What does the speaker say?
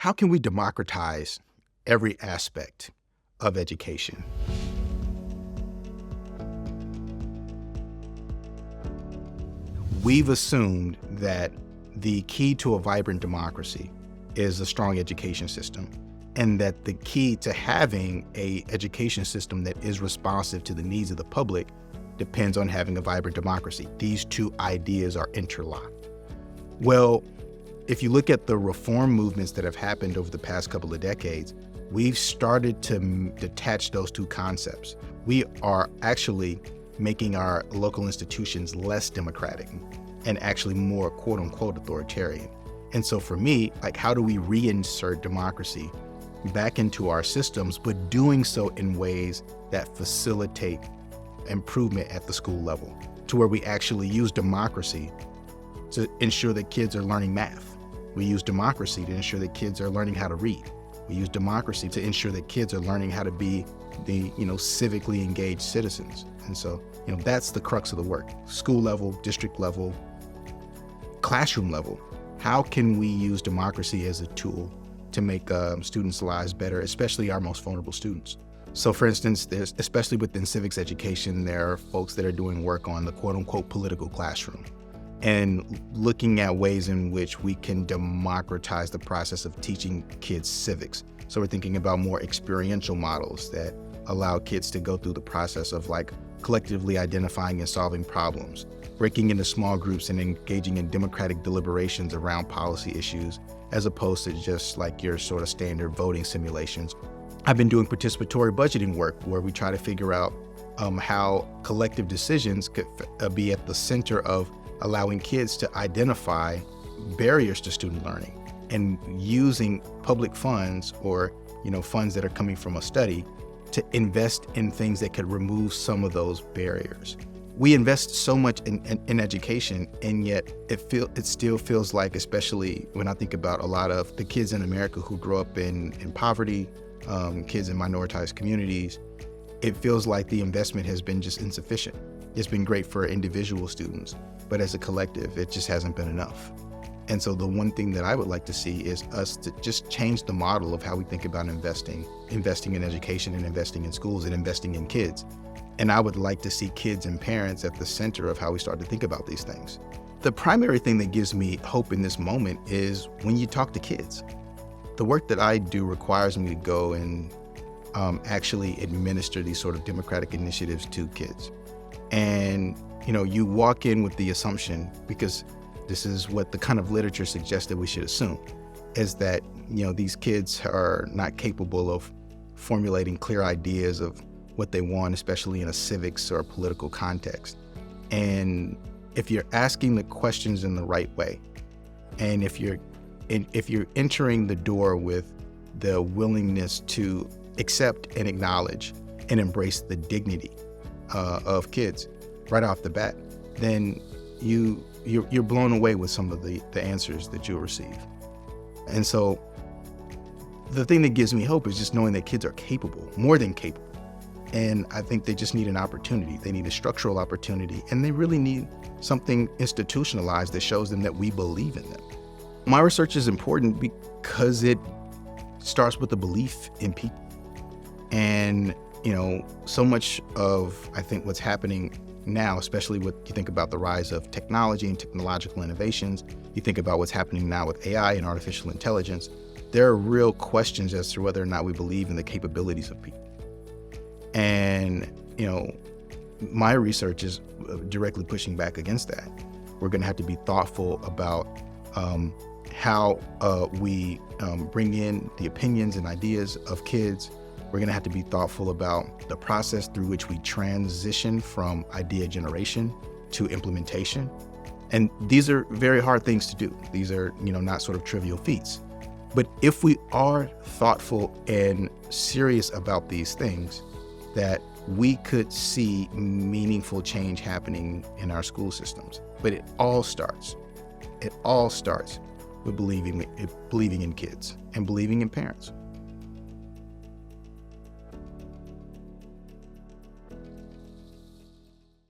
How can we democratize every aspect of education? We've assumed that the key to a vibrant democracy is a strong education system, and that the key to having an education system that is responsive to the needs of the public depends on having a vibrant democracy. These two ideas are interlocked. Well, if you look at the reform movements that have happened over the past couple of decades, we've started to detach those two concepts. We are actually making our local institutions less democratic and actually more quote unquote authoritarian. And so for me, like, how do we reinsert democracy back into our systems, but doing so in ways that facilitate improvement at the school level, to where we actually use democracy to ensure that kids are learning math. We use democracy to ensure that kids are learning how to read. We use democracy to ensure that kids are learning how to be the, civically engaged citizens. And so, that's the crux of the work. School level, district level, classroom level. How can we use democracy as a tool to make students' lives better, especially our most vulnerable students? So for instance, especially within civics education, there are folks that are doing work on the quote unquote political classroom and looking at ways in which we can democratize the process of teaching kids civics. So we're thinking about more experiential models that allow kids to go through the process of collectively identifying and solving problems, breaking into small groups and engaging in democratic deliberations around policy issues, as opposed to just your sort of standard voting simulations. I've been doing participatory budgeting work where we try to figure out how collective decisions could be at the center of allowing kids to identify barriers to student learning and using public funds or funds that are coming from a study to invest in things that could remove some of those barriers. We invest so much in education, and yet it still feels like, especially when I think about a lot of the kids in America who grow up in poverty, kids in minoritized communities, it feels like the investment has been just insufficient. It's been great for individual students, but as a collective, it just hasn't been enough. And so the one thing that I would like to see is us to just change the model of how we think about investing in education and investing in schools and investing in kids. And I would like to see kids and parents at the center of how we start to think about these things. The primary thing that gives me hope in this moment is when you talk to kids. The work that I do requires me to go and actually administer these sort of democratic initiatives to kids. And, you walk in with the assumption, because this is what the kind of literature suggests that we should assume, is that, these kids are not capable of formulating clear ideas of what they want, especially in a civics or a political context. And if you're asking the questions in the right way, and if you're entering the door with the willingness to accept and acknowledge and embrace the dignity of kids right off the bat, then you're blown away with some of the answers that you'll receive. And so the thing that gives me hope is just knowing that kids are capable, more than capable. And I think they just need an opportunity. They need a structural opportunity, and they really need something institutionalized that shows them that we believe in them. My research is important because it starts with a belief in people. And, so much of, I think, what's happening now, especially when you think about the rise of technology and technological innovations, you think about what's happening now with AI and artificial intelligence, there are real questions as to whether or not we believe in the capabilities of people. And, my research is directly pushing back against that. We're going to have to be thoughtful about how we bring in the opinions and ideas of kids. We're going to have to be thoughtful about the process through which we transition from idea generation to implementation. And these are very hard things to do. These are, not sort of trivial feats. But if we are thoughtful and serious about these things, that we could see meaningful change happening in our school systems. But it all starts with believing in kids and believing in parents.